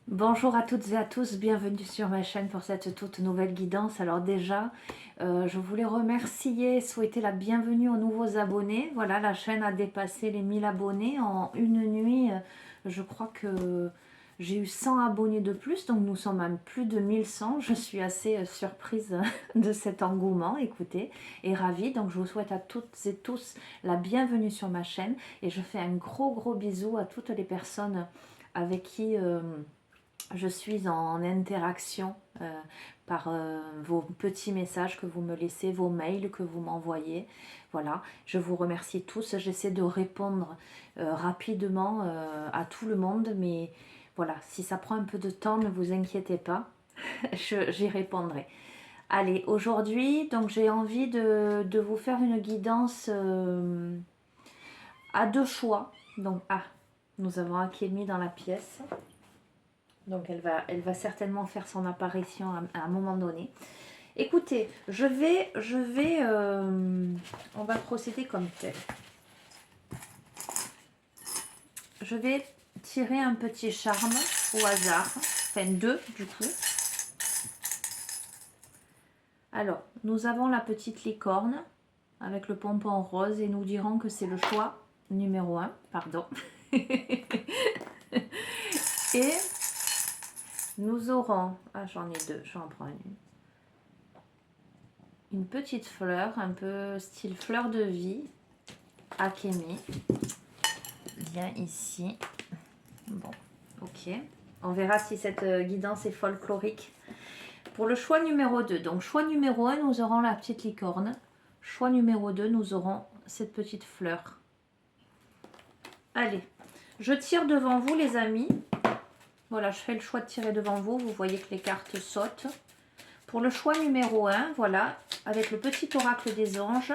Bonjour à toutes et à tous, bienvenue sur ma chaîne pour cette toute nouvelle guidance. Alors déjà, je voulais remercier, souhaiter la bienvenue aux nouveaux abonnés. Voilà, la chaîne a dépassé les 1000 abonnés en une nuit. Je crois que j'ai eu 100 abonnés de plus, donc nous sommes à plus de 1100. Je suis assez surprise de cet engouement, écoutez, et ravie. Donc je vous souhaite à toutes et tous la bienvenue sur ma chaîne. Et je fais un gros bisou à toutes les personnes avec qui... je suis en interaction par vos petits messages que vous me laissez, vos mails que vous m'envoyez. Voilà, je vous remercie tous. J'essaie de répondre rapidement à tout le monde, mais voilà, si ça prend un peu de temps, ne vous inquiétez pas, j'y répondrai. Allez, aujourd'hui, donc j'ai envie de vous faire une guidance à deux choix. Donc, nous avons Akemi dans la pièce. Donc elle va certainement faire son apparition à un moment donné. Écoutez, on va procéder comme tel. Je vais tirer un petit charme au hasard, enfin deux du coup. Alors, nous avons la petite licorne avec le pompon rose et nous dirons que c'est le choix numéro 1, pardon. Et nous aurons, j'en ai deux, j'en prends une petite fleur, un peu style fleur de vie, Akemi. Bien ici. Bon, ok. On verra si cette guidance est folklorique. Pour le choix numéro 2, donc choix numéro 1, nous aurons la petite licorne. Choix numéro 2, nous aurons cette petite fleur. Allez, je tire devant vous les amis. Voilà, je fais le choix de tirer devant vous. Vous voyez que les cartes sautent. Pour le choix numéro 1, voilà, avec le petit oracle des anges,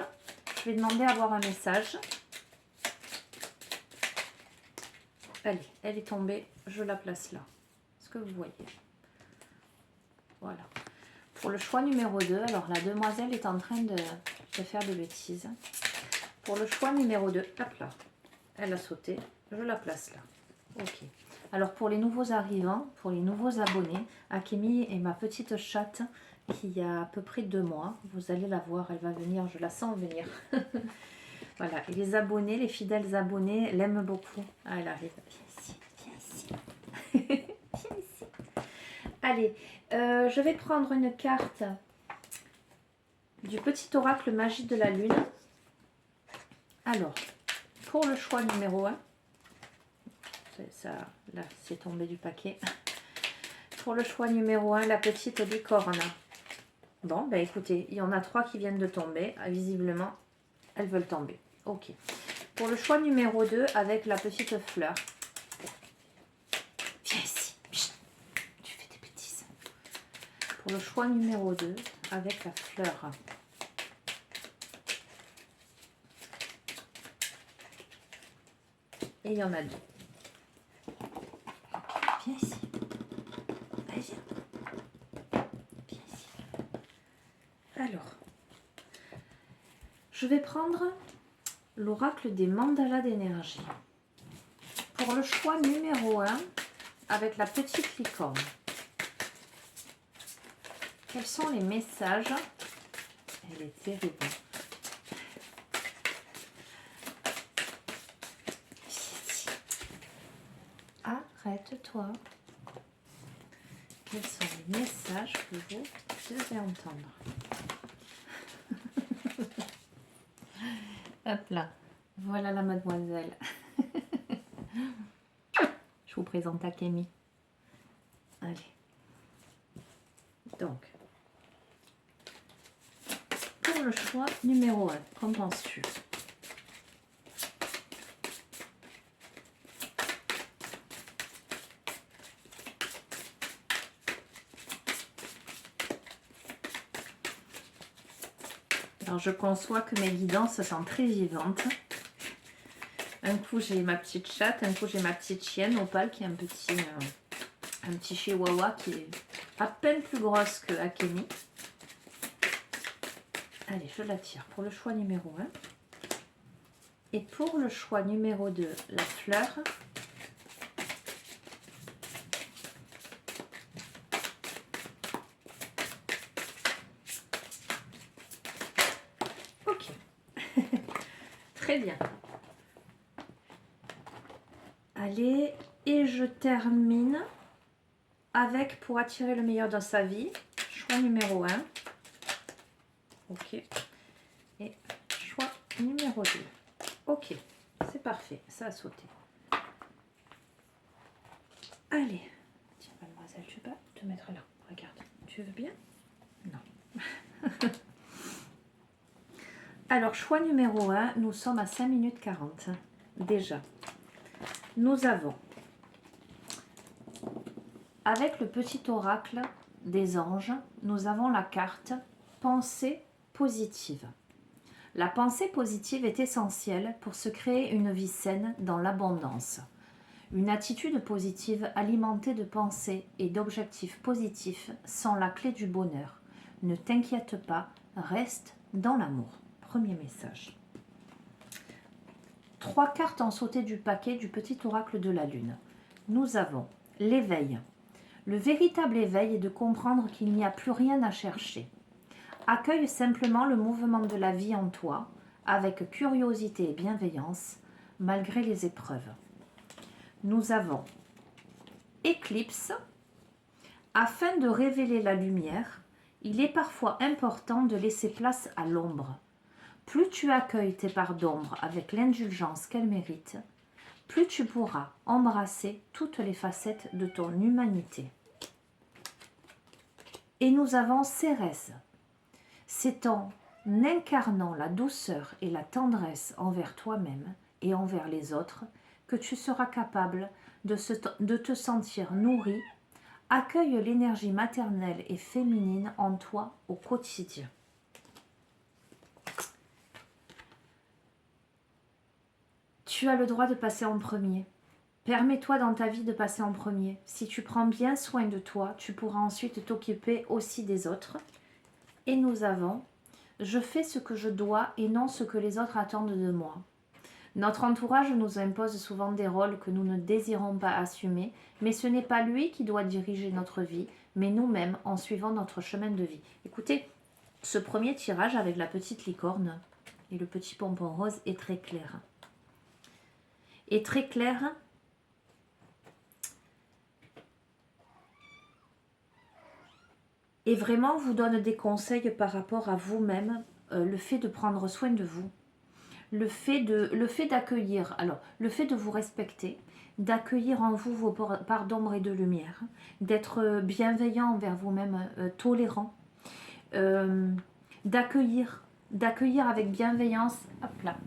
je vais demander à avoir un message. Allez, elle est tombée, je la place là. Est-ce que vous voyez? Voilà. Pour le choix numéro 2, alors la demoiselle est en train de faire des bêtises. Pour le choix numéro 2, hop là, elle a sauté, je la place là. Ok. Alors pour les nouveaux arrivants, pour les nouveaux abonnés, Akemi est ma petite chatte qui a à peu près 2 mois. Vous allez la voir, elle va venir, je la sens venir. Voilà, et les abonnés, les fidèles abonnés l'aiment beaucoup. Ah, elle arrive, viens ici, viens ici. Viens ici. Allez, je vais prendre une carte du petit oracle magique de la lune. Alors, pour le choix numéro 1, ça, là, c'est tombé du paquet. Pour le choix numéro 1, la petite licorne. Bon, ben écoutez, il y en a 3 qui viennent de tomber. Ah, visiblement, elles veulent tomber. Ok. Pour le choix numéro 2, avec la petite fleur. Viens ici. Chut. Tu fais des bêtises. Pour le choix numéro 2, avec la fleur. Et il y en a 2. Viens ici. Allez, viens. Viens ici. Alors, je vais prendre l'oracle des mandalas d'énergie. Pour le choix numéro 1, avec la petite licorne. Quels sont les messages? Elle est terrible. Arrête-toi. Quels sont les messages que vous devez entendre? Hop là. Voilà la mademoiselle. Je vous présente Akemi. Allez. Donc, pour le choix numéro 1, qu'en penses-tu? Alors, je conçois que mes guidances sont très vivantes. Un coup, j'ai ma petite chatte, un coup, j'ai ma petite chienne, Opal, qui est un petit chihuahua qui est à peine plus grosse que Akemi. Allez, je la tire pour le choix numéro 1. Et pour le choix numéro 2, la fleur. Très bien. Allez, et je termine avec, pour attirer le meilleur dans sa vie, choix numéro 1. Ok. Et choix numéro 2. Ok, c'est parfait, ça a sauté. Allez, tiens mademoiselle, tu peux te mettre là, regarde, tu veux bien? Non. Alors, choix numéro 1, nous sommes à 5 minutes 40. Déjà, nous avons, avec le petit oracle des anges, nous avons la carte pensée positive. La pensée positive est essentielle pour se créer une vie saine dans l'abondance. Une attitude positive alimentée de pensées et d'objectifs positifs sont la clé du bonheur. Ne t'inquiète pas, reste dans l'amour. Premier message. 3 cartes ont sauté du paquet du petit oracle de la lune. Nous avons l'éveil. Le véritable éveil est de comprendre qu'il n'y a plus rien à chercher. Accueille simplement le mouvement de la vie en toi, avec curiosité et bienveillance, malgré les épreuves. Nous avons éclipse. Afin de révéler la lumière, il est parfois important de laisser place à l'ombre. Plus tu accueilles tes parts d'ombre avec l'indulgence qu'elles méritent, plus tu pourras embrasser toutes les facettes de ton humanité. Et nous avons Cérès. C'est en incarnant la douceur et la tendresse envers toi-même et envers les autres que tu seras capable de te sentir nourri. Accueille l'énergie maternelle et féminine en toi au quotidien. Tu as le droit de passer en premier. Permets-toi dans ta vie de passer en premier. Si tu prends bien soin de toi, tu pourras ensuite t'occuper aussi des autres. Et nous avons « Je fais ce que je dois et non ce que les autres attendent de moi ». Notre entourage nous impose souvent des rôles que nous ne désirons pas assumer, mais ce n'est pas lui qui doit diriger notre vie, mais nous-mêmes en suivant notre chemin de vie. Écoutez, ce premier tirage avec la petite licorne et le petit pompon rose est très clair. Et très clair. Et vraiment vous donne des conseils par rapport à vous-même, le fait de prendre soin de vous. Le fait d'accueillir, alors le fait de vous respecter, d'accueillir en vous vos parts d'ombre et de lumière, d'être bienveillant envers vous-même, tolérant, d'accueillir avec bienveillance, hop là,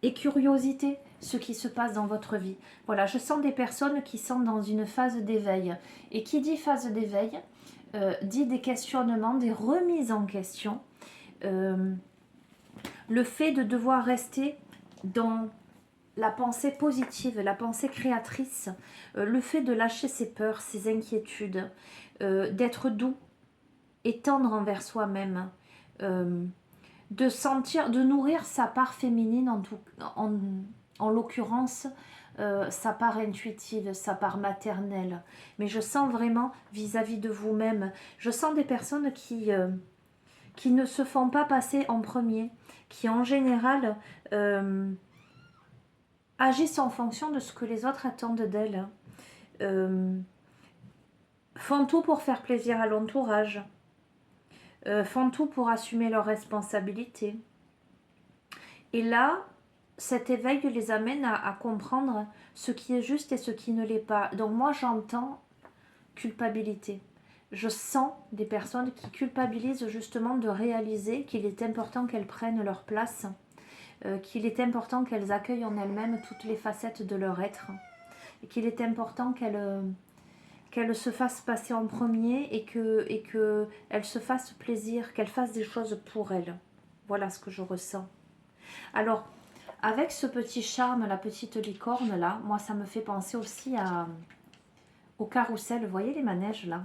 et curiosité ce qui se passe dans votre vie. Voilà, je sens des personnes qui sont dans une phase d'éveil. Et qui dit phase d'éveil, dit des questionnements, des remises en question. Le fait de devoir rester dans la pensée positive, la pensée créatrice, le fait de lâcher ses peurs, ses inquiétudes, d'être doux et tendre envers soi-même, de sentir, de nourrir sa part féminine, en l'occurrence, sa part intuitive, sa part maternelle. Mais je sens vraiment vis-à-vis de vous-même, je sens des personnes qui ne se font pas passer en premier, qui en général agissent en fonction de ce que les autres attendent d'elles, font tout pour faire plaisir à l'entourage, font tout pour assumer leurs responsabilités. Et là, cet éveil les amène à comprendre ce qui est juste et ce qui ne l'est pas. Donc moi, j'entends culpabilité. Je sens des personnes qui culpabilisent justement de réaliser qu'il est important qu'elles prennent leur place, qu'il est important qu'elles accueillent en elles-mêmes toutes les facettes de leur être, et qu'il est important qu'elles se fassent passer en premier et qu'elles se fassent plaisir, qu'elles fassent des choses pour elles. Voilà ce que je ressens. Alors, avec ce petit charme, la petite licorne là, moi ça me fait penser aussi au carrousel. Vous voyez les manèges là?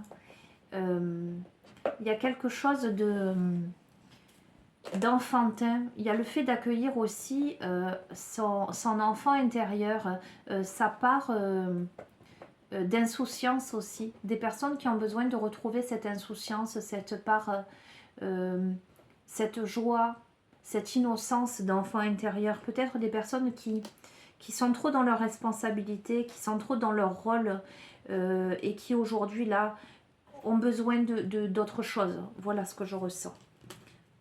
Il y a quelque chose d'enfantin. Il y a le fait d'accueillir aussi son enfant intérieur, sa part d'insouciance aussi. Des personnes qui ont besoin de retrouver cette insouciance, cette part, cette joie, cette innocence d'enfant intérieur. Peut-être des personnes qui sont trop dans leurs responsabilités, qui sont trop dans leur rôle et qui aujourd'hui là ont besoin d'autre chose. Voilà ce que je ressens.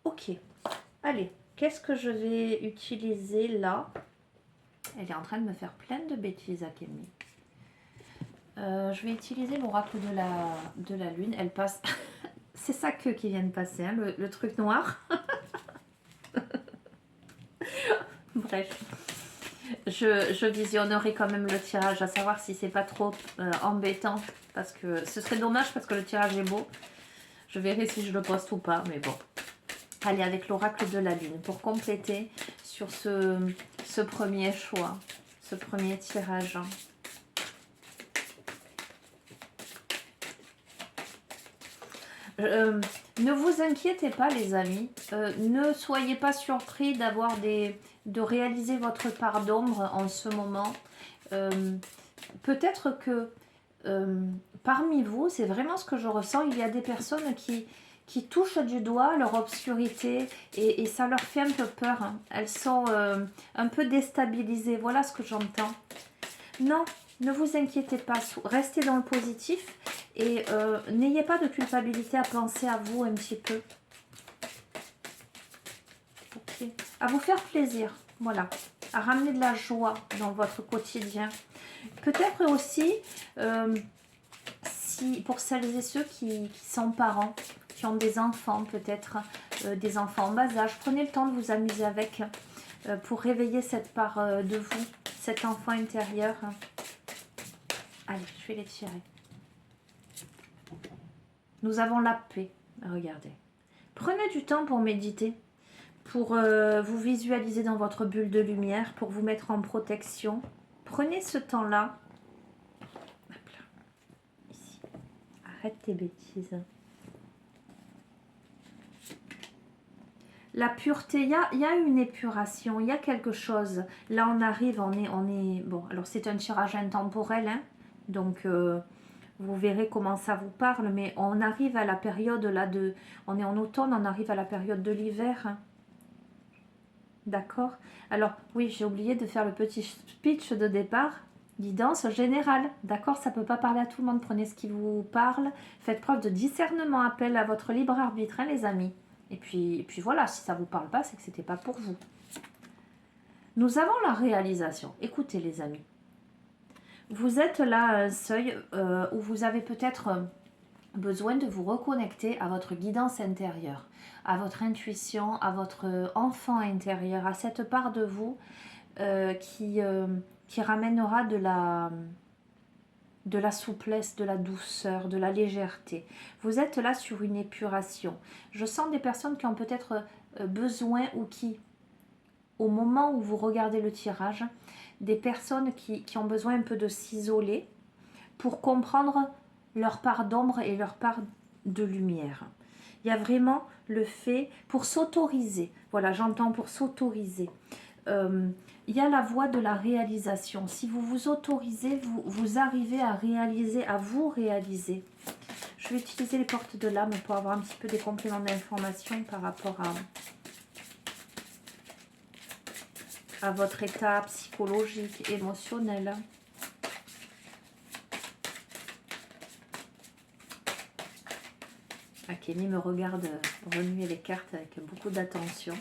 Ok, allez, qu'est-ce que je vais utiliser là? Elle est en train de me faire plein de bêtises, Akemi. Je vais utiliser l'oracle de la lune. Elle passe... C'est sa queue qui vient de passer, hein, le truc noir. Bref. Je visionnerai quand même le tirage, à savoir si c'est pas trop embêtant. Parce que ce serait dommage parce que le tirage est beau. Je verrai si je le poste ou pas, mais bon. Allez, avec l'oracle de la lune, pour compléter sur ce premier choix, ce premier tirage. Ne vous inquiétez pas les amis, ne soyez pas surpris de réaliser votre part d'ombre en ce moment. Peut-être que parmi vous, c'est vraiment ce que je ressens, il y a des personnes qui touchent du doigt leur obscurité et ça leur fait un peu peur. Hein. Elles sont un peu déstabilisées, voilà ce que j'entends. Non, ne vous inquiétez pas, restez dans le positif et n'ayez pas de culpabilité à penser à vous un petit peu. Okay. À vous faire plaisir, voilà, à ramener de la joie dans votre quotidien. Peut-être aussi, si pour celles et ceux qui sont parents, qui ont des enfants, peut-être des enfants en bas âge, prenez le temps de vous amuser avec pour réveiller cette part de vous, cet enfant intérieur. Allez, je vais les tirer. Nous avons la paix. Regardez. Prenez du temps pour méditer, pour vous visualiser dans votre bulle de lumière, pour vous mettre en protection. Prenez ce temps-là. Ici. Arrête tes bêtises. La pureté, il y a une épuration, il y a quelque chose. Là, on arrive, on est... Bon, alors c'est un tirage intemporel, hein, donc... vous verrez comment ça vous parle, mais on arrive à la période là de... On est en automne, on arrive à la période de l'hiver. D'accord? Alors, oui, j'ai oublié de faire le petit speech de départ. Guidance générale. D'accord? Ça ne peut pas parler à tout le monde. Prenez ce qui vous parle. Faites preuve de discernement. Appel à votre libre arbitre, hein, les amis. Et puis voilà, si ça ne vous parle pas, c'est que ce n'était pas pour vous. Nous avons la réalisation. Écoutez, les amis. Vous êtes là à un seuil où vous avez peut-être besoin de vous reconnecter à votre guidance intérieure, à votre intuition, à votre enfant intérieur, à cette part de vous qui ramènera de la souplesse, de la douceur, de la légèreté. Vous êtes là sur une épuration. Je sens des personnes qui ont peut-être besoin ou qui, au moment où vous regardez le tirage, des personnes qui ont besoin un peu de s'isoler pour comprendre leur part d'ombre et leur part de lumière. Il y a vraiment le fait pour s'autoriser. Voilà, j'entends pour s'autoriser. Il y a la voie de la réalisation. Si vous vous autorisez, vous arrivez à réaliser, à vous réaliser. Je vais utiliser les portes de l'âme pour avoir un petit peu des compléments d'information par rapport à votre état psychologique, émotionnel. Akemi me regarde remuer les cartes avec beaucoup d'attention.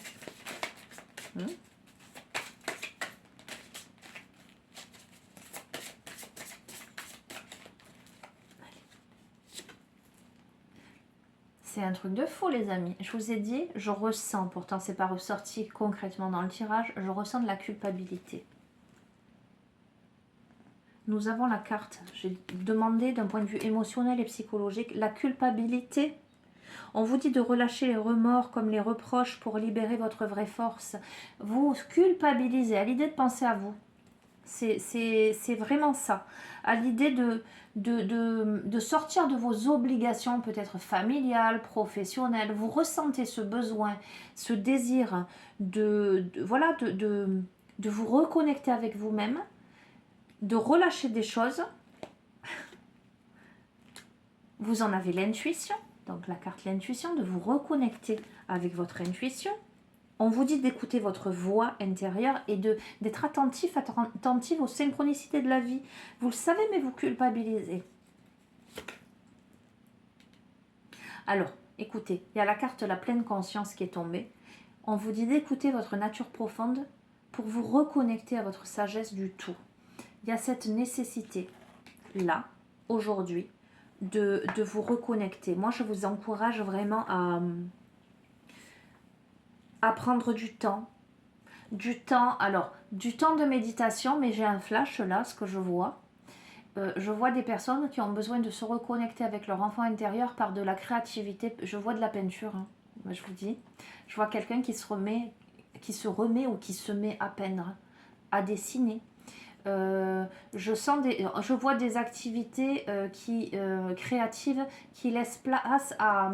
C'est un truc de fou, les amis. Je vous ai dit, je ressens, pourtant c'est pas ressorti concrètement dans le tirage, je ressens de la culpabilité. Nous avons la carte. J'ai demandé d'un point de vue émotionnel et psychologique la culpabilité. On vous dit de relâcher les remords comme les reproches pour libérer votre vraie force. Vous culpabilisez à l'idée de penser à vous. C'est vraiment ça. À l'idée de sortir de vos obligations, peut-être familiales, professionnelles. Vous ressentez ce besoin, ce désir de vous reconnecter avec vous-même, de relâcher des choses. Vous en avez l'intuition. Donc la carte l'intuition, de vous reconnecter avec votre intuition. On vous dit d'écouter votre voix intérieure et d'être attentive aux synchronicités de la vie. Vous le savez, mais vous culpabilisez. Alors, écoutez, il y a la carte la pleine conscience qui est tombée. On vous dit d'écouter votre nature profonde pour vous reconnecter à votre sagesse du tout. Il y a cette nécessité, là, aujourd'hui, de vous reconnecter. Moi, je vous encourage vraiment à prendre du temps. Alors, du temps de méditation, mais j'ai un flash là, ce que je vois. Je vois des personnes qui ont besoin de se reconnecter avec leur enfant intérieur par de la créativité. Je vois de la peinture, hein, je vous dis. Je vois quelqu'un qui se remet ou qui se met à peindre, à dessiner. Je vois des activités créatives qui laissent place à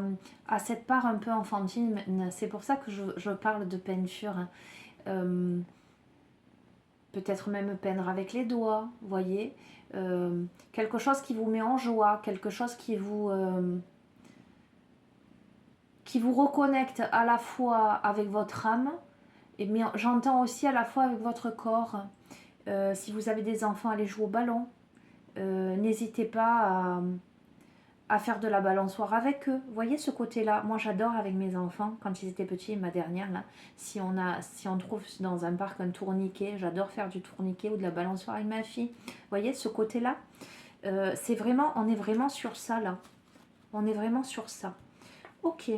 cette part un peu enfantine. C'est pour ça que je parle de peinture. Peut-être même peindre avec les doigts, vous voyez. Quelque chose qui vous met en joie, quelque chose qui vous reconnecte à la fois avec votre âme, mais j'entends aussi à la fois avec votre corps. Si vous avez des enfants, allez jouer au ballon. N'hésitez pas à faire de la balançoire avec eux. Vous voyez ce côté-là. Moi, j'adore avec mes enfants, quand ils étaient petits, ma dernière, là, si on trouve dans un parc un tourniquet, j'adore faire du tourniquet ou de la balançoire avec ma fille. Vous voyez ce côté-là. On est vraiment sur ça, là. On est vraiment sur ça. Ok.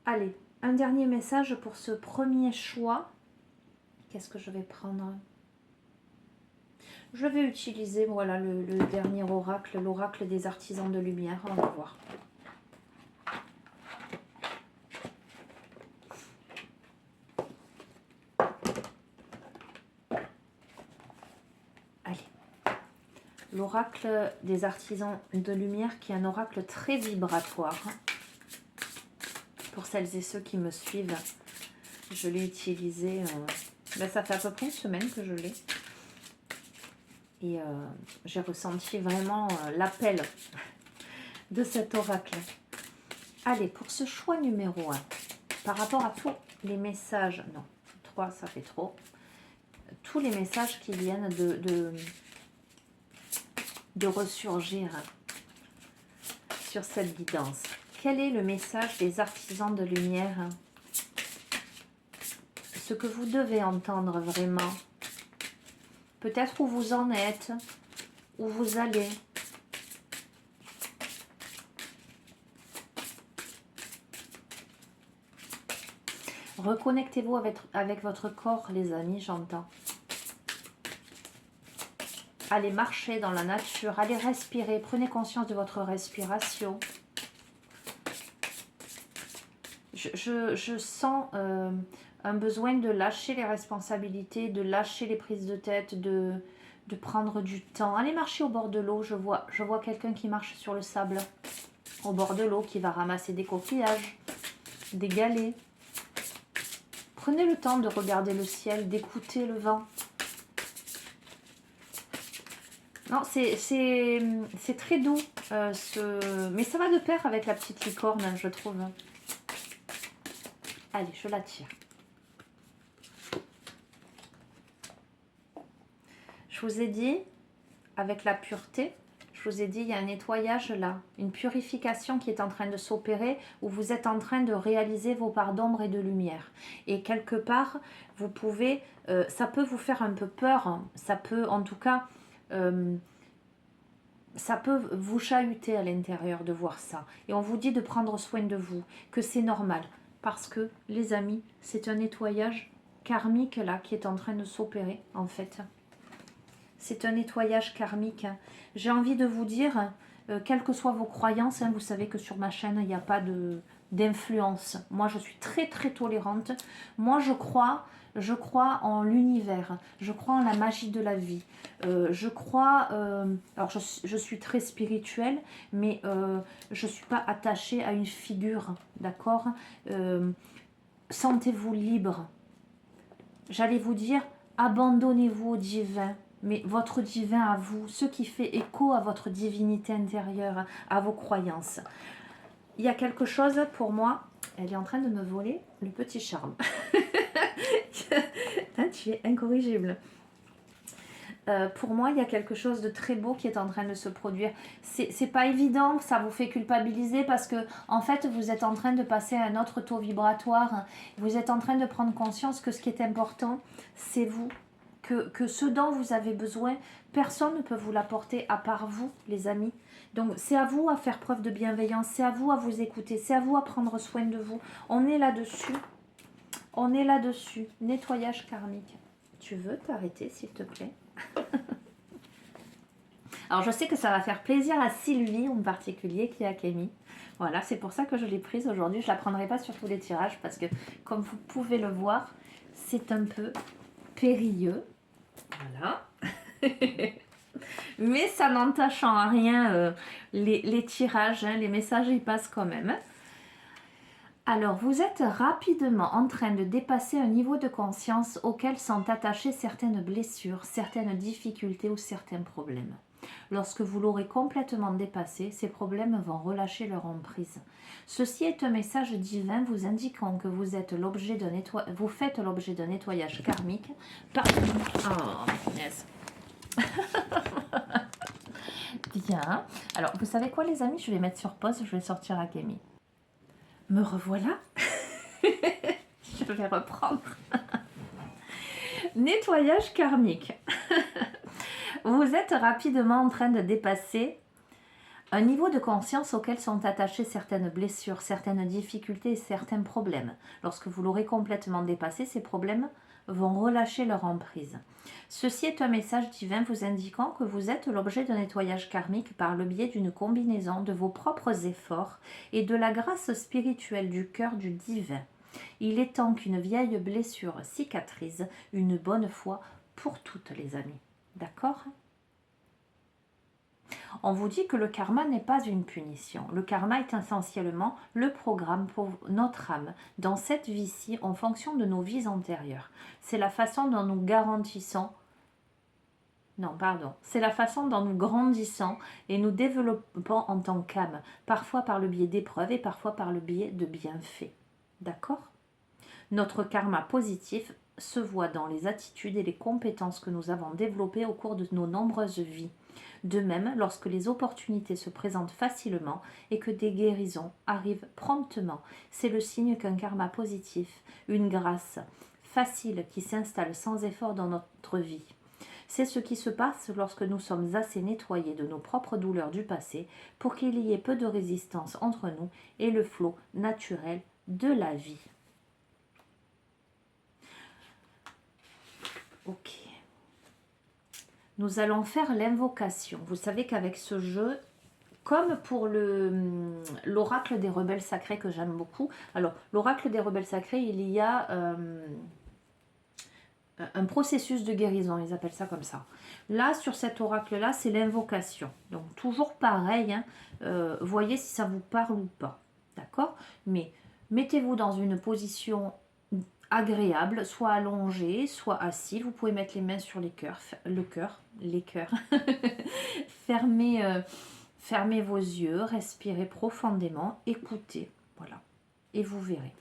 Allez, un dernier message pour ce premier choix. Qu'est-ce que je vais prendre ? Je vais utiliser, voilà, le dernier oracle, l'oracle des artisans de lumière. On va voir. Allez. L'oracle des artisans de lumière, qui est un oracle très vibratoire. Pour celles et ceux qui me suivent, je l'ai utilisé, ça fait à peu près une semaine que je l'ai. Et j'ai ressenti vraiment l'appel de cet oracle. Allez, pour ce choix numéro 1, par rapport à tous les messages, non, 3 ça fait trop, tous les messages qui viennent de ressurgir sur cette guidance. Quel est le message des artisans de lumière? Ce que vous devez entendre vraiment. Peut-être où vous en êtes, où vous allez. Reconnectez-vous avec votre corps, les amis, j'entends. Allez marcher dans la nature, allez respirer, prenez conscience de votre respiration. Je sens un besoin de lâcher les responsabilités, de lâcher les prises de tête, de prendre du temps. Allez marcher au bord de l'eau, je vois quelqu'un qui marche sur le sable, au bord de l'eau, qui va ramasser des coquillages, des galets. Prenez le temps de regarder le ciel, d'écouter le vent. Non, c'est très doux, mais ça va de pair avec la petite licorne, je trouve. Allez, je la tire. Je vous ai dit, avec la pureté, je vous ai dit, il y a un nettoyage là, une purification qui est en train de s'opérer, où vous êtes en train de réaliser vos parts d'ombre et de lumière. Et quelque part, vous pouvez, ça peut vous faire un peu peur, hein. Ça peut en tout cas, ça peut vous chahuter à l'intérieur de voir ça. Et on vous dit de prendre soin de vous, que c'est normal. Parce que, les amis, c'est un nettoyage karmique là qui est en train de s'opérer en fait. C'est un nettoyage karmique. J'ai envie de vous dire, quelles que soient vos croyances, hein, vous savez que sur ma chaîne, il n'y a pas d'influence. Moi, je suis très très tolérante. Moi, je crois en l'univers. Je crois en la magie de la vie. Je crois... alors, je suis très spirituelle, mais je ne suis pas attachée à une figure, d'accord? Sentez-vous libre. J'allais vous dire, abandonnez-vous au divin. Mais votre divin à vous, ce qui fait écho à votre divinité intérieure, à vos croyances. Il y a quelque chose pour moi, elle est en train de me voler le petit charme. Ah, tu es incorrigible. Pour moi, il y a quelque chose de très beau qui est en train de se produire. C'est pas évident, ça vous fait culpabiliser parce que, en fait, vous êtes en train de passer à un autre taux vibratoire. Vous êtes en train de prendre conscience que ce qui est important, c'est vous. Que ce dont vous avez besoin, personne ne peut vous l'apporter à part vous, les amis. Donc, c'est à vous à faire preuve de bienveillance, c'est à vous à vous écouter, c'est à vous à prendre soin de vous. On est là-dessus. On est là-dessus. Nettoyage karmique. Tu veux t'arrêter, s'il te plaît? Alors, je sais que ça va faire plaisir à Sylvie en particulier qui est à Kémy. Voilà, c'est pour ça que je l'ai prise aujourd'hui. Je ne la prendrai pas sur tous les tirages parce que, comme vous pouvez le voir, c'est un peu périlleux. Voilà. Mais ça n'entache en rien les tirages, hein, les messages, ils passent quand même. Alors, vous êtes rapidement en train de dépasser un niveau de conscience auquel sont attachées certaines blessures, certaines difficultés ou certains problèmes. Lorsque vous l'aurez complètement dépassé, ces problèmes vont relâcher leur emprise. Ceci est un message divin vous indiquant que vous êtes l'objet d'un vous faites l'objet d'un nettoyage karmique. Oh, yes. Bien. Alors, vous savez quoi, les amis? Je vais mettre sur pause, je vais sortir à Kémy. Me revoilà. Je vais reprendre. Nettoyage karmique. Vous êtes rapidement en train de dépasser un niveau de conscience auquel sont attachées certaines blessures, certaines difficultés et certains problèmes. Lorsque vous l'aurez complètement dépassé, ces problèmes vont relâcher leur emprise. Ceci est un message divin vous indiquant que vous êtes l'objet d'un nettoyage karmique par le biais d'une combinaison de vos propres efforts et de la grâce spirituelle du cœur du divin. Il est temps qu'une vieille blessure cicatrise une bonne fois pour toutes, les amis. D'accord ? On vous dit que le karma n'est pas une punition. Le karma est essentiellement le programme pour notre âme dans cette vie-ci en fonction de nos vies antérieures. C'est la façon dont nous garantissons, c'est la façon dont nous grandissons et nous développons en tant qu'âme, parfois par le biais d'épreuves et parfois par le biais de bienfaits. D'accord ? Notre karma positif se voit dans les attitudes et les compétences que nous avons développées au cours de nos nombreuses vies. De même, lorsque les opportunités se présentent facilement et que des guérisons arrivent promptement, c'est le signe qu'un karma positif, une grâce facile qui s'installe sans effort dans notre vie. C'est ce qui se passe lorsque nous sommes assez nettoyés de nos propres douleurs du passé pour qu'il y ait peu de résistance entre nous et le flot naturel de la vie. Ok. Nous allons faire l'invocation. Vous savez qu'avec ce jeu, comme pour l'oracle des rebelles sacrés que j'aime beaucoup, alors l'oracle des rebelles sacrés, il y a un processus de guérison, ils appellent ça comme ça. Là, sur cet oracle-là, c'est l'invocation. Donc toujours pareil, hein, voyez si ça vous parle ou pas. D'accord? Mais mettez-vous dans une position agréable, soit allongé, soit assis. Vous pouvez mettre les mains sur les cœurs. Fermez vos yeux, respirez profondément, écoutez. Voilà. Et vous verrez.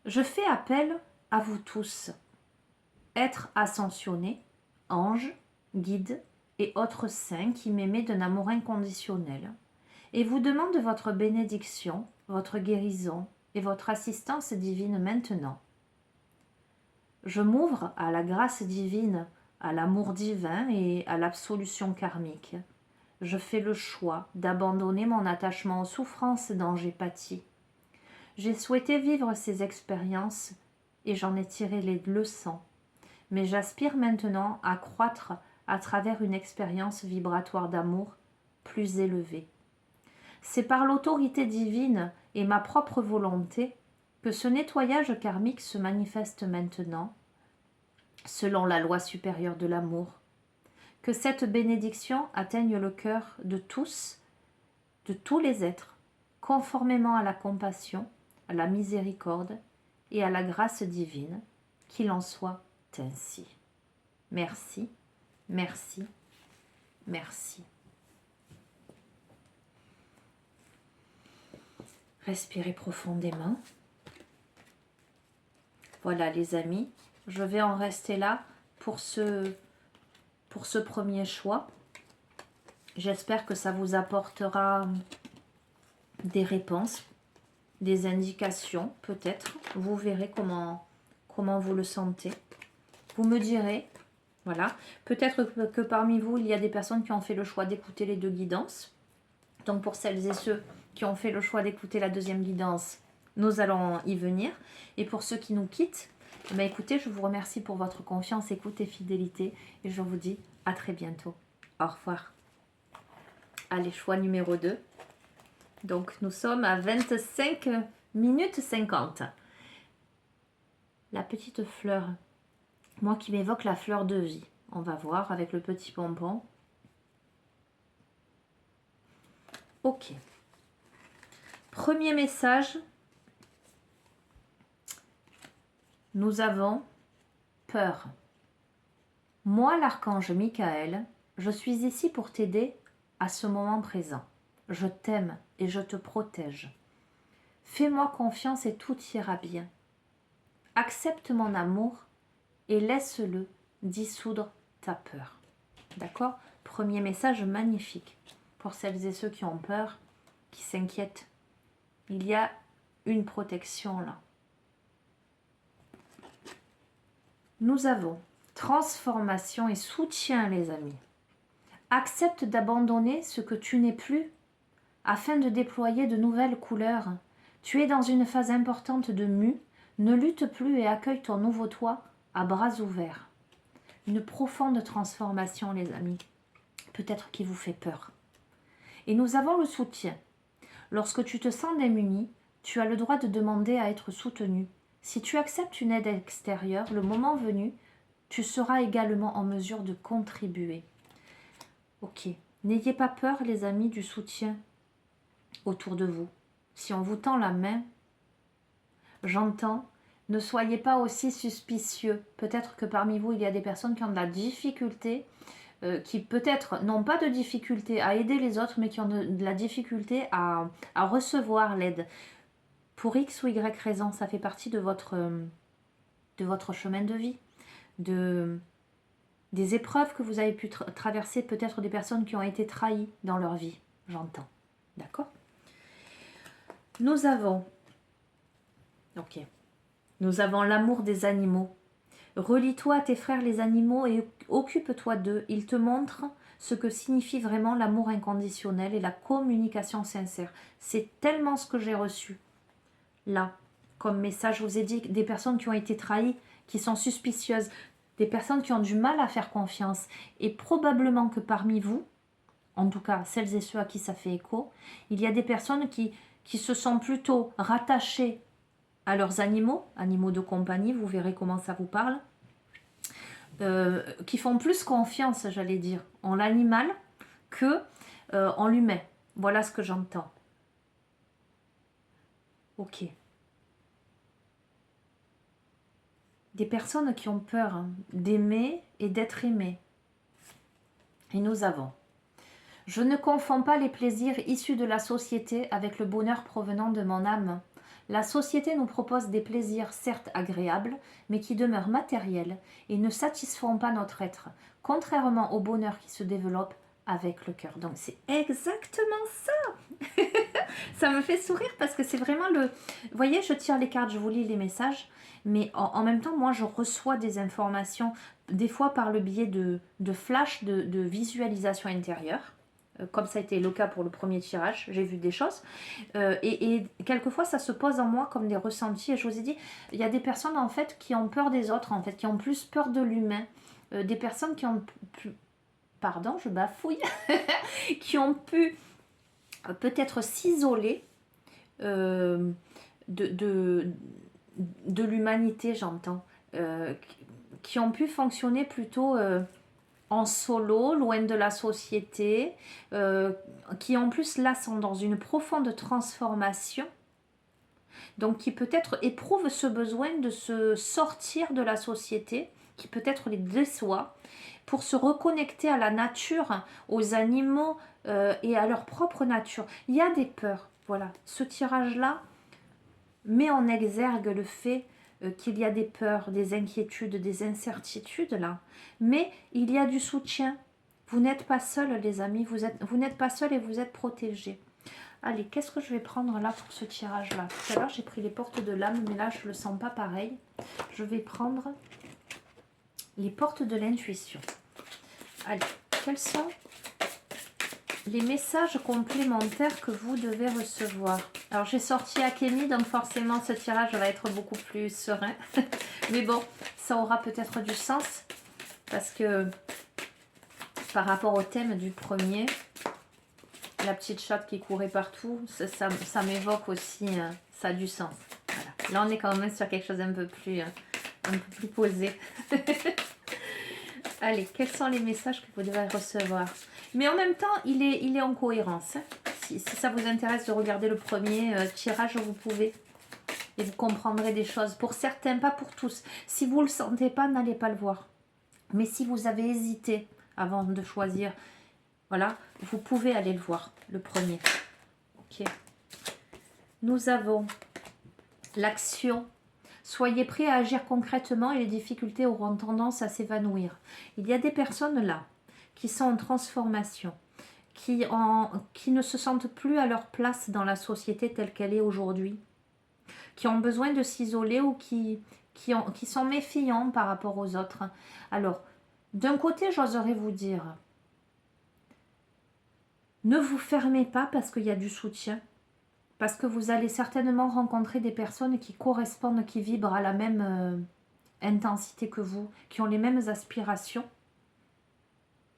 Je fais appel à vous tous, êtres ascensionnés, anges, guides et autres saints qui m'aimaient d'un amour inconditionnel, et vous demande votre bénédiction, votre guérison et votre assistance divine maintenant. Je m'ouvre à la grâce divine, à l'amour divin et à l'absolution karmique. Je fais le choix d'abandonner mon attachement aux souffrances dont j'ai pâti. J'ai souhaité vivre ces expériences et j'en ai tiré les leçons, mais j'aspire maintenant à croître à travers une expérience vibratoire d'amour plus élevée. C'est par l'autorité divine et ma propre volonté que ce nettoyage karmique se manifeste maintenant, selon la loi supérieure de l'amour. Que cette bénédiction atteigne le cœur de tous les êtres, conformément à la compassion, à la miséricorde et à la grâce divine, qu'il en soit ainsi. Merci, merci, merci. Respirez profondément. Voilà les amis, je vais en rester là pour ce premier choix. J'espère que ça vous apportera des réponses, des indications peut-être. Vous verrez comment vous le sentez. Vous me direz, voilà. Peut-être que parmi vous, il y a des personnes qui ont fait le choix d'écouter les 2 guidances. Donc pour celles et ceux qui ont fait le choix d'écouter la 2e guidance, nous allons y venir. Et pour ceux qui nous quittent, eh bien, écoutez, je vous remercie pour votre confiance, écoute et fidélité. Et je vous dis à très bientôt. Au revoir. Allez, choix numéro 2. Donc nous sommes à 25 minutes 50. La petite fleur, moi qui m'évoque la fleur de vie. On va voir avec le petit pompon. Ok. Premier message. Nous avons peur. Moi, l'archange Michael, je suis ici pour t'aider à ce moment présent. Je t'aime et je te protège. Fais-moi confiance et tout ira bien. Accepte mon amour et laisse-le dissoudre ta peur. D'accord? Premier message magnifique pour celles et ceux qui ont peur, qui s'inquiètent. Il y a une protection là. Nous avons transformation et soutien, les amis. Accepte d'abandonner ce que tu n'es plus afin de déployer de nouvelles couleurs. Tu es dans une phase importante de mue. Ne lutte plus et accueille ton nouveau toi à bras ouverts. Une profonde transformation, les amis. Peut-être qui vous fait peur. Et nous avons le soutien. Lorsque tu te sens démuni, tu as le droit de demander à être soutenu. Si tu acceptes une aide extérieure, le moment venu, tu seras également en mesure de contribuer. Ok, n'ayez pas peur, les amis, du soutien autour de vous. Si on vous tend la main, j'entends, ne soyez pas aussi suspicieux. Peut-être que parmi vous, il y a des personnes qui ont de la difficulté, qui peut-être n'ont pas de difficulté à aider les autres, mais qui ont de la difficulté à recevoir l'aide. Pour X ou Y raison, ça fait partie de votre chemin de vie, des épreuves que vous avez pu traverser, peut-être des personnes qui ont été trahies dans leur vie, j'entends. D'accord? Nous avons l'amour des animaux. Relie-toi à tes frères les animaux et occupe-toi d'eux. Ils te montrent ce que signifie vraiment l'amour inconditionnel et la communication sincère. C'est tellement ce que j'ai reçu. Là, comme message, je vous ai dit des personnes qui ont été trahies, qui sont suspicieuses, des personnes qui ont du mal à faire confiance. Et probablement que parmi vous, en tout cas celles et ceux à qui ça fait écho, il y a des personnes qui se sont plutôt rattachées à leurs animaux de compagnie, vous verrez comment ça vous parle, qui font plus confiance, j'allais dire, en l'animal que en l'humain. Voilà ce que j'entends. Ok. Des personnes qui ont peur d'aimer et d'être aimées. Et nous avons. Je ne confonds pas les plaisirs issus de la société avec le bonheur provenant de mon âme. La société nous propose des plaisirs certes agréables, mais qui demeurent matériels et ne satisfont pas notre être, contrairement au bonheur qui se développe avec le cœur. Donc c'est exactement ça. Ça me fait sourire parce que c'est vraiment le... Vous voyez, je tire les cartes, je vous lis les messages, mais en même temps, moi, je reçois des informations, des fois par le biais de flash, de visualisation intérieure, comme ça a été le cas pour le premier tirage, j'ai vu des choses, et quelquefois, ça se pose en moi comme des ressentis, et je vous ai dit, il y a des personnes, en fait, qui ont peur des autres, en fait, qui ont plus peur de l'humain, des personnes qui ont... Pardon, je bafouille, qui ont pu peut-être s'isoler de l'humanité, j'entends, qui ont pu fonctionner plutôt en solo, loin de la société, qui en plus là sont dans une profonde transformation, donc qui peut-être éprouvent ce besoin de se sortir de la société, qui peut-être les déçoit, pour se reconnecter à la nature, aux animaux et à leur propre nature. Il y a des peurs, voilà. Ce tirage-là met en exergue le fait qu'il y a des peurs, des inquiétudes, des incertitudes là. Mais il y a du soutien. Vous n'êtes pas seul, les amis. Vous n'êtes pas seul et vous êtes protégés. Allez, qu'est-ce que je vais prendre là pour ce tirage-là? Tout à l'heure, j'ai pris les portes de l'âme, mais là, je ne le sens pas pareil. Je vais prendre les portes de l'intuition. Allez, quels sont les messages complémentaires que vous devez recevoir? Alors, j'ai sorti Akemi, donc forcément, ce tirage va être beaucoup plus serein. Mais bon, ça aura peut-être du sens, parce que par rapport au thème du premier, la petite chatte qui courait partout, ça m'évoque aussi, ça a du sens. Voilà. Là, on est quand même sur quelque chose d'un peu plus posé. Allez, quels sont les messages que vous devez recevoir? Mais en même temps, il est en cohérence. Hein. Si ça vous intéresse de regarder le premier tirage, vous pouvez. Et vous comprendrez des choses. Pour certains, pas pour tous. Si vous ne le sentez pas, n'allez pas le voir. Mais si vous avez hésité avant de choisir, voilà, vous pouvez aller le voir, le premier. Ok. Nous avons l'action. Soyez prêts à agir concrètement et les difficultés auront tendance à s'évanouir. Il y a des personnes là qui sont en transformation, qui ne se sentent plus à leur place dans la société telle qu'elle est aujourd'hui, qui ont besoin de s'isoler ou qui sont méfiants par rapport aux autres. Alors, d'un côté, j'oserais vous dire, ne vous fermez pas parce qu'il y a du soutien. Parce que vous allez certainement rencontrer des personnes qui correspondent, qui vibrent à la même intensité que vous, qui ont les mêmes aspirations.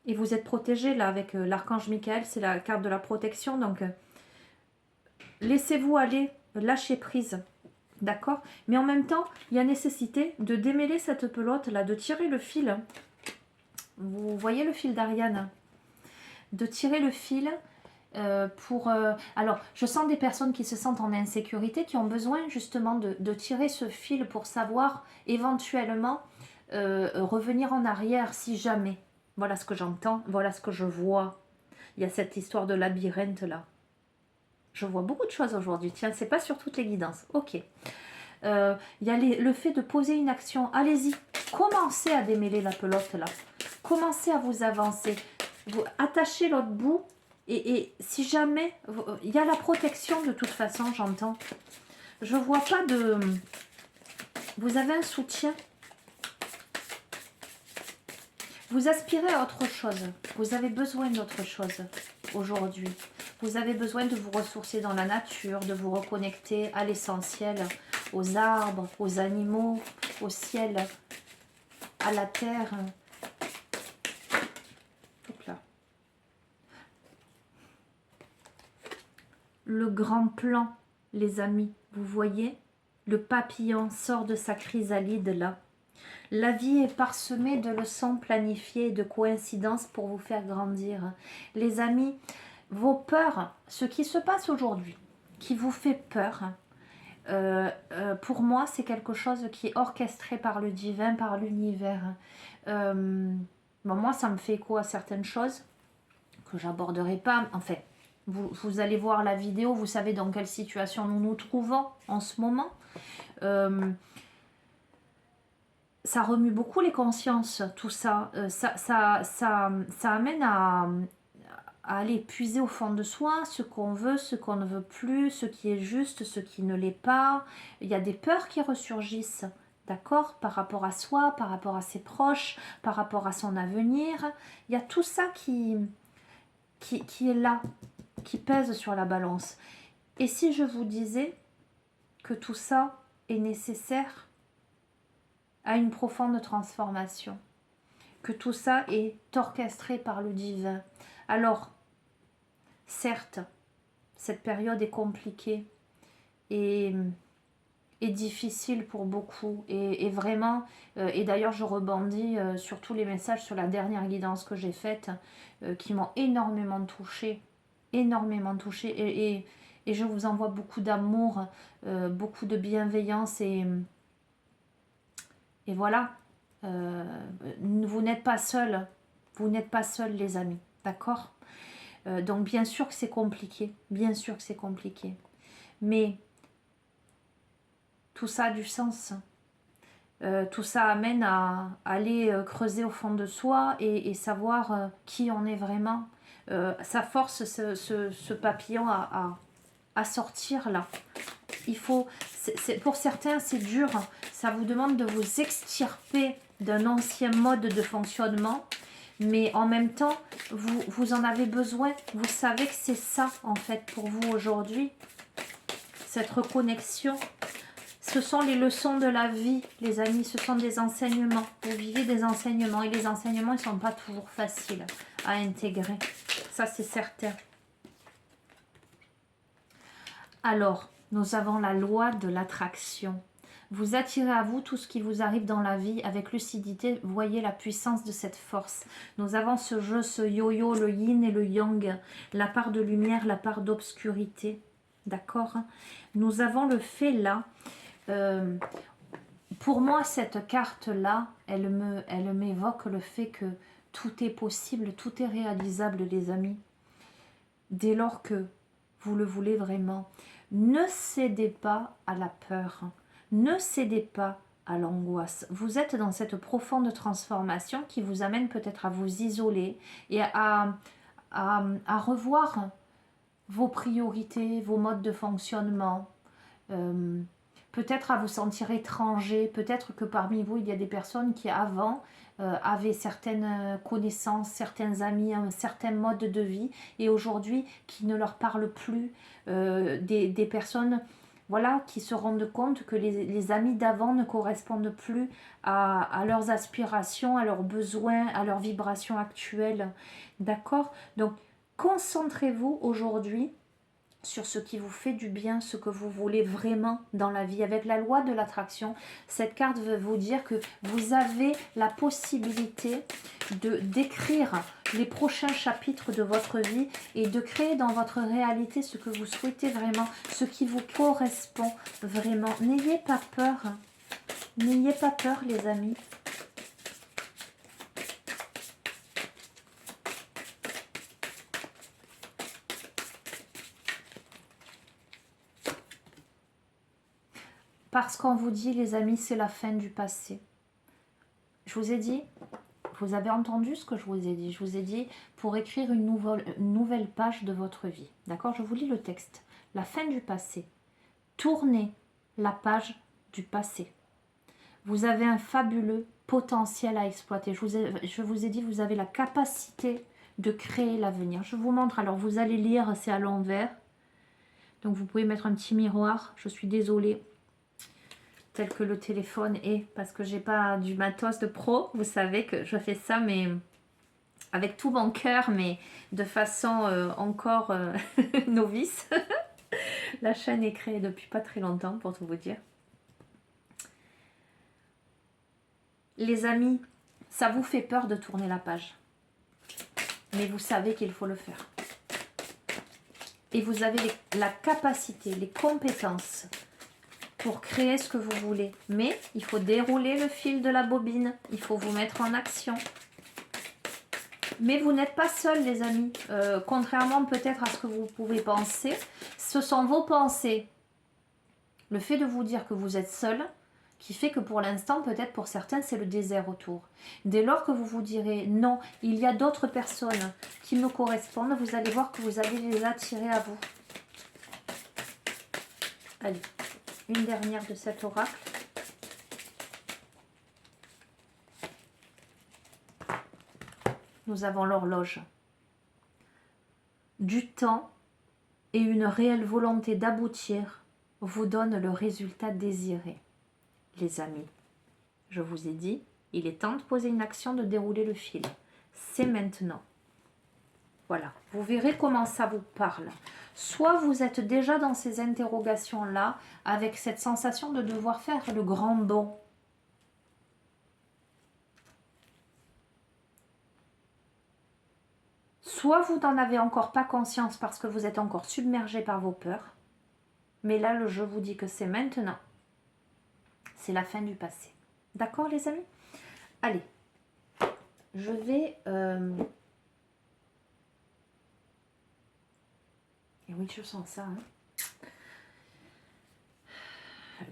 Et vous êtes protégés là avec l'archange Michael, c'est la carte de la protection. Donc, laissez-vous aller, lâchez prise. D'accord? Mais en même temps, il y a nécessité de démêler cette pelote là, de tirer le fil. Vous voyez le fil d'Ariane? De tirer le fil. Alors, je sens des personnes qui se sentent en insécurité, qui ont besoin justement de tirer ce fil pour savoir éventuellement revenir en arrière si jamais. Voilà ce que j'entends, voilà ce que je vois. Il y a cette histoire de labyrinthe là. Je vois beaucoup de choses aujourd'hui. Tiens, c'est pas sur toutes les guidances. Ok. Il y a le fait de poser une action. Allez-y, commencez à démêler la pelote là. Commencez à vous avancer. Vous attachez l'autre bout. Et si jamais, il y a la protection de toute façon, j'entends. Je vois pas de... Vous avez un soutien. Vous aspirez à autre chose. Vous avez besoin d'autre chose aujourd'hui. Vous avez besoin de vous ressourcer dans la nature, de vous reconnecter à l'essentiel, aux arbres, aux animaux, au ciel, à la terre. Hop là. Le grand plan, les amis, vous voyez, le papillon sort de sa chrysalide là. La vie est parsemée de leçons planifiées et de coïncidences pour vous faire grandir. Les amis, vos peurs, ce qui se passe aujourd'hui, qui vous fait peur, pour moi, c'est quelque chose qui est orchestré par le divin, par l'univers. Bon, moi, ça me fait écho à certaines choses que j'aborderai pas. En fait, vous allez voir la vidéo, vous savez dans quelle situation nous nous trouvons en ce moment. Ça remue beaucoup les consciences, tout ça. Ça amène à aller puiser au fond de soi ce qu'on veut, ce qu'on ne veut plus, ce qui est juste, ce qui ne l'est pas. Il y a des peurs qui ressurgissent, d'accord, par rapport à soi, par rapport à ses proches, par rapport à son avenir. Il y a tout ça qui est là, qui pèse sur la balance. Et si je vous disais que tout ça est nécessaire à une profonde transformation, que tout ça est orchestré par le divin. Alors, certes, cette période est compliquée et difficile pour beaucoup. Et vraiment, et d'ailleurs je rebondis sur tous les messages sur la dernière guidance que j'ai faite, qui m'ont énormément touchée. Et je vous envoie beaucoup d'amour, beaucoup de bienveillance et voilà. Vous n'êtes pas seuls. Vous n'êtes pas seuls, les amis. D'accord? Donc, bien sûr que c'est compliqué. Bien sûr que c'est compliqué. Mais tout ça a du sens. Tout ça amène à aller creuser au fond de soi et savoir qui on est vraiment. Ça force ce papillon à sortir là. Il faut, pour certains, c'est dur. Ça vous demande de vous extirper d'un ancien mode de fonctionnement. Mais en même temps, vous en avez besoin. Vous savez que c'est ça, en fait, pour vous aujourd'hui. Cette reconnexion. Ce sont les leçons de la vie, les amis. Ce sont des enseignements. Vous vivez des enseignements. Et les enseignements, ils ne sont pas toujours faciles à intégrer. Ça, c'est certain. Alors, nous avons la loi de l'attraction. Vous attirez à vous tout ce qui vous arrive dans la vie avec lucidité. Voyez la puissance de cette force. Nous avons ce jeu, ce yo-yo, le yin et le yang. La part de lumière, la part d'obscurité. D'accord? Nous avons le fait là. Pour moi, cette carte-là, elle m'évoque le fait que tout est possible, tout est réalisable, les amis. Dès lors que vous le voulez vraiment. Ne cédez pas à la peur. Ne cédez pas à l'angoisse. Vous êtes dans cette profonde transformation qui vous amène peut-être à vous isoler et à revoir vos priorités, vos modes de fonctionnement. Peut-être à vous sentir étranger. Peut-être que parmi vous, il y a des personnes qui avant avaient certaines connaissances, certains amis, un certain mode de vie et aujourd'hui qui ne leur parlent plus. Des personnes voilà, qui se rendent compte que les amis d'avant ne correspondent plus à leurs aspirations, à leurs besoins, à leurs vibrations actuelles. D'accord? Donc, concentrez-vous aujourd'hui sur ce qui vous fait du bien, ce que vous voulez vraiment dans la vie. Avec la loi de l'attraction, cette carte veut vous dire que vous avez la possibilité d'écrire les prochains chapitres de votre vie et de créer dans votre réalité ce que vous souhaitez vraiment, ce qui vous correspond vraiment. N'ayez pas peur. N'ayez pas peur, les amis. Parce qu'on vous dit, les amis, c'est la fin du passé. Je vous ai dit, vous avez entendu ce que je vous ai dit. Je vous ai dit, pour écrire une nouvelle page de votre vie. D'accord? Je vous lis le texte. La fin du passé. Tournez la page du passé. Vous avez un fabuleux potentiel à exploiter. Je vous ai dit, vous avez la capacité de créer l'avenir. Je vous montre. Alors, vous allez lire, c'est à l'envers. Donc, vous pouvez mettre un petit miroir. Je suis désolée. Tel que le téléphone est, parce que j'ai pas du matos de pro. Vous savez que je fais ça, mais avec tout mon cœur, mais de façon encore novice. La chaîne est créée depuis pas très longtemps, pour tout vous dire. Les amis, ça vous fait peur de tourner la page. Mais vous savez qu'il faut le faire. Et vous avez la capacité, les compétences pour créer ce que vous voulez. Mais il faut dérouler le fil de la bobine. Il faut vous mettre en action. Mais vous n'êtes pas seul, les amis. Contrairement peut-être à ce que vous pouvez penser, ce sont vos pensées. Le fait de vous dire que vous êtes seul, qui fait que pour l'instant, peut-être pour certains, c'est le désert autour. Dès lors que vous vous direz non, il y a d'autres personnes qui me correspondent, vous allez voir que vous allez les attirer à vous. Allez. Une dernière de cet oracle. Nous avons l'horloge. Du temps et une réelle volonté d'aboutir vous donnent le résultat désiré. Les amis, je vous ai dit, il est temps de poser une action, de dérouler le fil. C'est maintenant. Voilà, vous verrez comment ça vous parle. Soit vous êtes déjà dans ces interrogations-là, avec cette sensation de devoir faire le grand bond. Soit vous n'en avez encore pas conscience parce que vous êtes encore submergé par vos peurs. Mais là, je vous dis que c'est maintenant. C'est la fin du passé. D'accord, les amis? Allez, je vais... Et oui, je sens ça. Hein.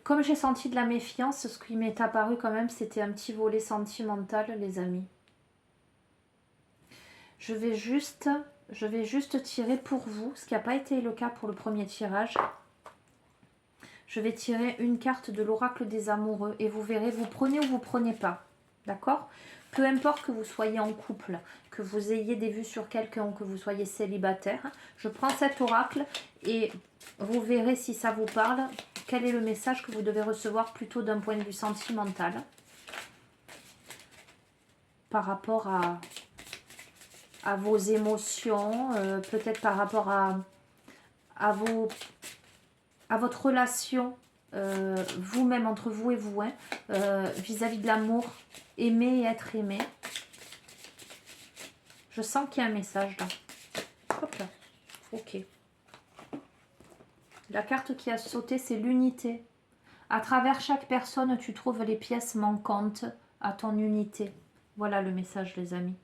Comme j'ai senti de la méfiance, ce qui m'est apparu quand même, c'était un petit volet sentimental, les amis. Je vais juste tirer pour vous, ce qui n'a pas été le cas pour le premier tirage. Je vais tirer une carte de l'oracle des amoureux et vous verrez, vous prenez ou vous prenez pas. D'accord? Peu importe que vous soyez en couple, que vous ayez des vues sur quelqu'un ou que vous soyez célibataire, je prends cet oracle et vous verrez si ça vous parle, quel est le message que vous devez recevoir plutôt d'un point de vue sentimental par rapport à vos émotions, peut-être par rapport à votre relation vous-même, entre vous et vous, hein, vis-à-vis de l'amour, aimer et être aimé. Je sens qu'il y a un message là. Hop là. Ok. La carte qui a sauté, c'est l'unité. À travers chaque personne, tu trouves les pièces manquantes à ton unité. Voilà le message, les amis.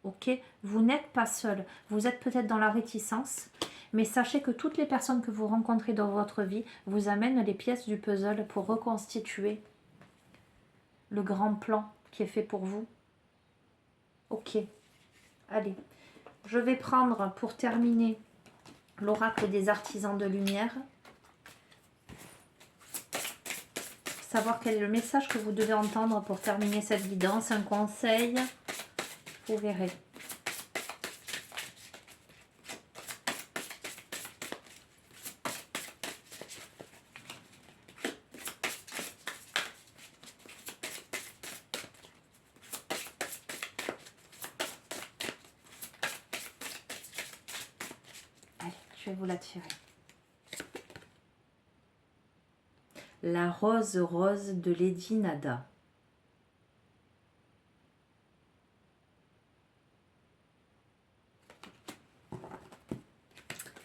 Ok, vous n'êtes pas seul. Vous êtes peut-être dans la réticence, mais sachez que toutes les personnes que vous rencontrez dans votre vie vous amènent les pièces du puzzle pour reconstituer le grand plan qui est fait pour vous. Ok, allez. Je vais prendre pour terminer l'oracle des artisans de lumière. Savoir quel est le message que vous devez entendre pour terminer cette guidance, un conseil. Vous verrez. Allez, je vais vous la tirer. La rose rose de Lady Nada.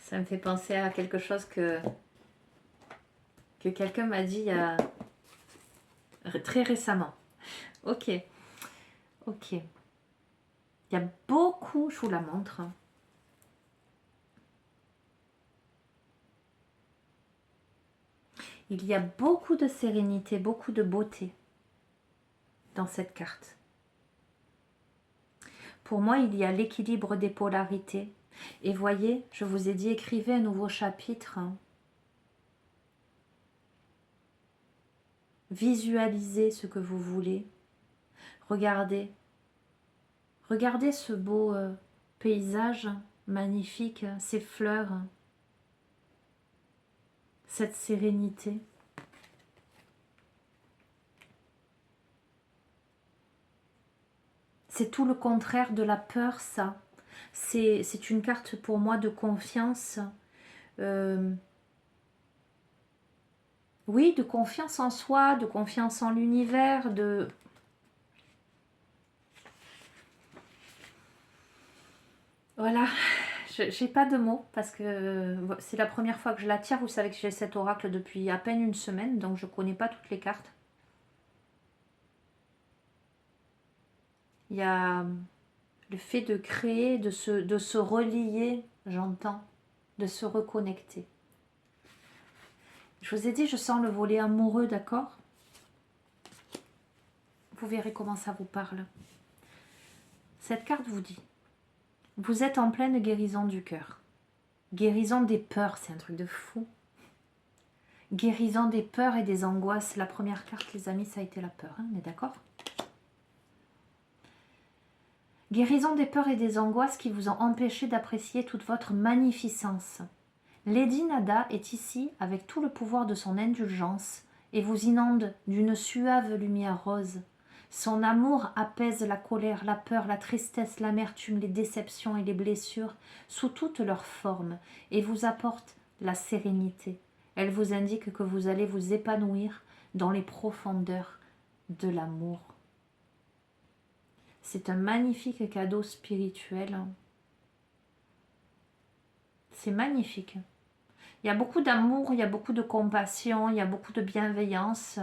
Ça me fait penser à quelque chose que quelqu'un m'a dit il y a très récemment. Ok, ok. Il y a beaucoup, je vous la montre. Il y a beaucoup de sérénité, beaucoup de beauté dans cette carte. Pour moi, il y a l'équilibre des polarités. Et voyez, je vous ai dit, écrivez un nouveau chapitre. Visualisez ce que vous voulez. Regardez. Regardez ce beau paysage magnifique, ces fleurs, cette sérénité. C'est tout le contraire de la peur, ça. C'est une carte pour moi de confiance. Oui, de confiance en soi, de confiance en l'univers, de... Voilà, j'ai pas de mots parce que c'est la première fois que je la tire. Vous savez que j'ai cet oracle depuis à peine une semaine, donc je connais pas toutes les cartes. Il y a le fait de créer, de se relier, j'entends, de se reconnecter. Je vous ai dit, je sens le volet amoureux, d'accord? Vous verrez comment ça vous parle. Cette carte vous dit, vous êtes en pleine guérison du cœur. Guérison des peurs, c'est un truc de fou. Guérison des peurs et des angoisses. La première carte, les amis, ça a été la peur, hein, on est d'accord? Guérison des peurs et des angoisses qui vous ont empêché d'apprécier toute votre magnificence. Lady Nada est ici avec tout le pouvoir de son indulgence et vous inonde d'une suave lumière rose. Son amour apaise la colère, la peur, la tristesse, l'amertume, les déceptions et les blessures sous toutes leurs formes et vous apporte la sérénité. Elle vous indique que vous allez vous épanouir dans les profondeurs de l'amour. C'est un magnifique cadeau spirituel. C'est magnifique. Il y a beaucoup d'amour, il y a beaucoup de compassion, il y a beaucoup de bienveillance.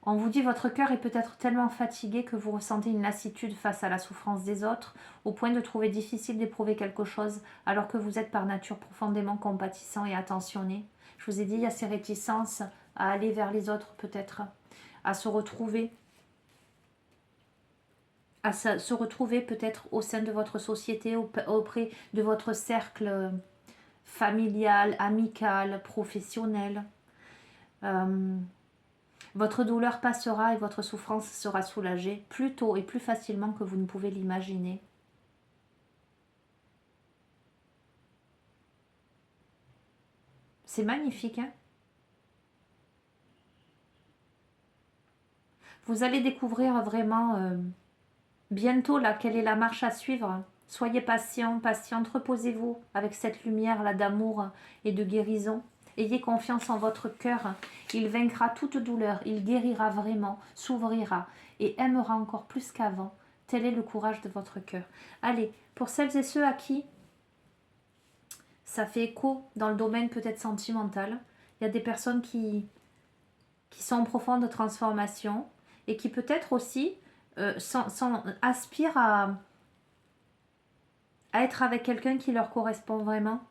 On vous dit votre cœur est peut-être tellement fatigué que vous ressentez une lassitude face à la souffrance des autres, au point de trouver difficile d'éprouver quelque chose, alors que vous êtes par nature profondément compatissant et attentionné. Je vous ai dit, il y a ces réticences à aller vers les autres peut-être, à se retrouver, se retrouver peut-être au sein de votre société, auprès de votre cercle familial, amical, professionnel. Votre douleur passera et votre souffrance sera soulagée plus tôt et plus facilement que vous ne pouvez l'imaginer. C'est magnifique, hein? Vous allez découvrir vraiment bientôt là quelle est la marche à suivre. Soyez patient, patiente, reposez-vous avec cette lumière là d'amour et de guérison. Ayez confiance en votre cœur. Il vaincra toute douleur, il guérira vraiment, s'ouvrira et aimera encore plus qu'avant. Tel est le courage de votre cœur. Allez, pour celles et ceux à qui ça fait écho dans le domaine peut-être sentimental, il y a des personnes qui sont en profonde transformation et qui peut-être aussi aspirent à être avec quelqu'un qui leur correspond vraiment.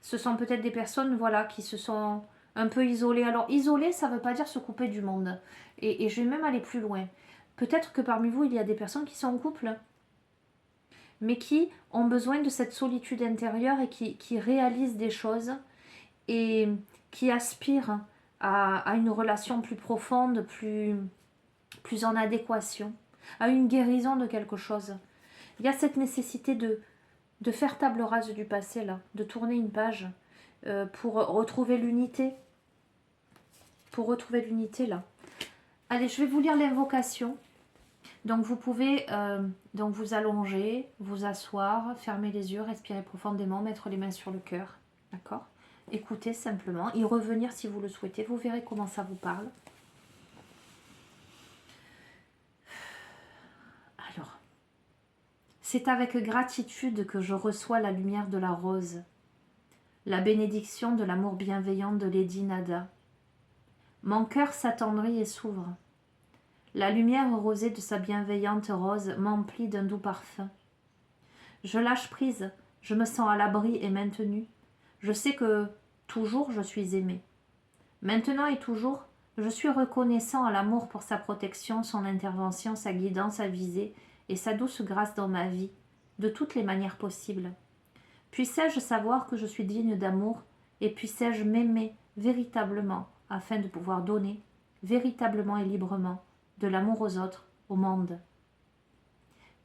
Ce sont peut-être des personnes voilà, qui se sont un peu isolées. Alors isoler, ça ne veut pas dire se couper du monde. Et je vais même aller plus loin. Peut-être que parmi vous, il y a des personnes qui sont en couple, mais qui ont besoin de cette solitude intérieure et qui réalisent des choses et qui aspirent à une relation plus profonde, plus en adéquation, à une guérison de quelque chose. Il y a cette nécessité de faire table rase du passé, là, de tourner une page pour retrouver l'unité. Pour retrouver l'unité, là. Allez, je vais vous lire l'invocation. Donc, vous pouvez donc vous allonger, vous asseoir, fermer les yeux, respirer profondément, mettre les mains sur le cœur. D'accord? Écoutez simplement, y revenir si vous le souhaitez. Vous verrez comment ça vous parle. Alors, c'est avec gratitude que je reçois la lumière de la rose, la bénédiction de l'amour bienveillant de Lady Nada. Mon cœur s'attendrit et s'ouvre. La lumière rosée de sa bienveillante rose m'emplit d'un doux parfum. Je lâche prise, je me sens à l'abri et maintenue. Je sais que toujours je suis aimée. Maintenant et toujours, je suis reconnaissant à l'amour pour sa protection, son intervention, sa guidance, sa visée et sa douce grâce dans ma vie, de toutes les manières possibles. Puissais-je savoir que je suis digne d'amour et puissais-je m'aimer véritablement afin de pouvoir donner, véritablement et librement, de l'amour aux autres, au monde.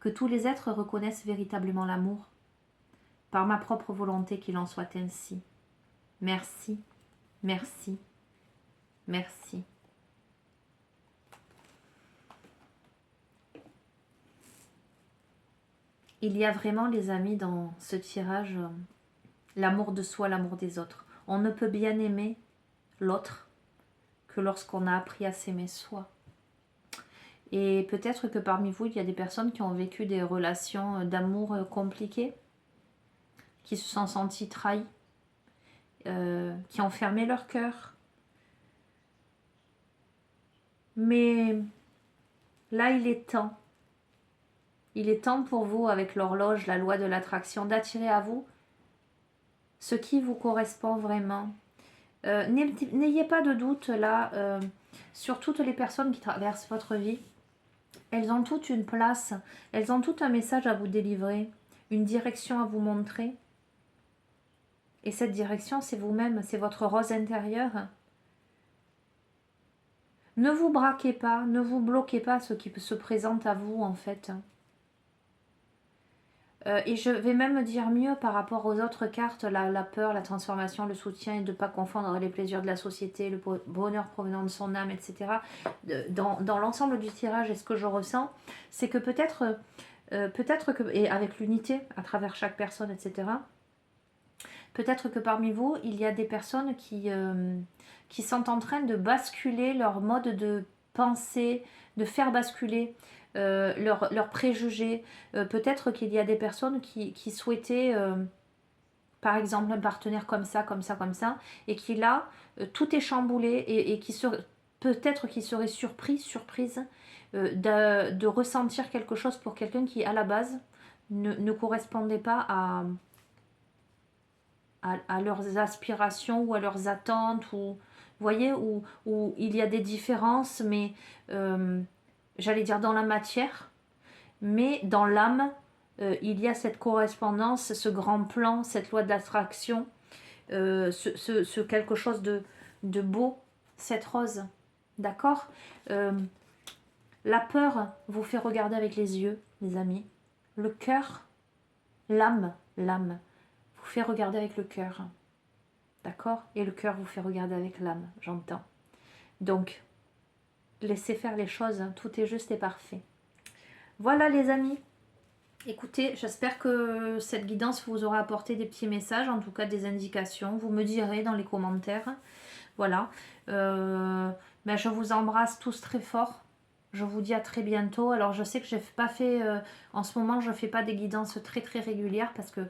Que tous les êtres reconnaissent véritablement l'amour, par ma propre volonté qu'il en soit ainsi. Merci, merci, merci. Il y a vraiment, les amis, dans ce tirage, l'amour de soi, l'amour des autres. On ne peut bien aimer l'autre que lorsqu'on a appris à s'aimer soi. Et peut-être que parmi vous, il y a des personnes qui ont vécu des relations d'amour compliquées, qui se sont senties trahies, qui ont fermé leur cœur. Mais là, il est temps. Il est temps pour vous, avec l'horloge, la loi de l'attraction, d'attirer à vous ce qui vous correspond vraiment. N'ayez pas de doute là sur toutes les personnes qui traversent votre vie. Elles ont toutes une place, elles ont tout un message à vous délivrer, une direction à vous montrer. Et cette direction, c'est vous-même, c'est votre rose intérieure. Ne vous braquez pas, ne vous bloquez pas ce qui se présente à vous en fait. Et je vais même dire mieux par rapport aux autres cartes, la peur, la transformation, le soutien, et de ne pas confondre les plaisirs de la société, le bonheur provenant de son âme, etc. Dans l'ensemble du tirage, et ce que je ressens, c'est que peut-être que, et avec l'unité à travers chaque personne, etc., peut-être que parmi vous, il y a des personnes qui sont en train de basculer leur mode de pensée, de faire basculer leurs préjugés. Peut-être qu'il y a des personnes qui souhaitaient, par exemple, un partenaire comme ça, et qui là, tout est chamboulé et qui se peut-être qu'il serait surprise, de ressentir quelque chose pour quelqu'un qui, à la base, ne correspondait pas à leurs aspirations ou à leurs attentes, ou vous voyez, où il y a des différences, mais j'allais dire dans la matière, mais dans l'âme, il y a cette correspondance, ce grand plan, cette loi de l'attraction, ce quelque chose de beau, cette rose, d'accord. La peur vous fait regarder avec les yeux, les amis. Le cœur, l'âme vous fait regarder avec le cœur. D'accord? Et le cœur vous fait regarder avec l'âme, j'entends. Donc, laissez faire les choses, hein, tout est juste et parfait. Voilà les amis. Écoutez, j'espère que cette guidance vous aura apporté des petits messages, en tout cas des indications. Vous me direz dans les commentaires. Voilà. Ben, je vous embrasse tous très fort. Je vous dis à très bientôt. Alors je sais que je n'ai pas fait, en ce moment je ne fais pas des guidances très régulières parce que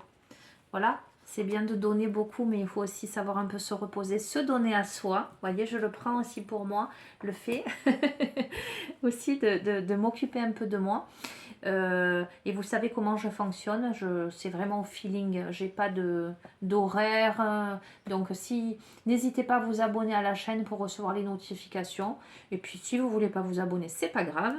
voilà, c'est bien de donner beaucoup, mais il faut aussi savoir un peu se reposer, se donner à soi. Vous voyez, je le prends aussi pour moi, le fait aussi de m'occuper un peu de moi. Et vous savez comment je fonctionne, c'est vraiment au feeling, j'ai pas d'horaire, donc si n'hésitez pas à vous abonner à la chaîne pour recevoir les notifications, et puis si vous voulez pas vous abonner, c'est pas grave.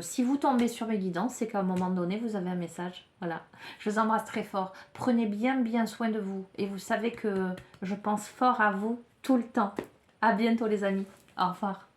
Si vous tombez sur mes guidances, c'est qu'à un moment donné vous avez un message. Voilà, je vous embrasse très fort, prenez bien soin de vous, et vous savez que je pense fort à vous tout le temps. À bientôt les amis, au revoir.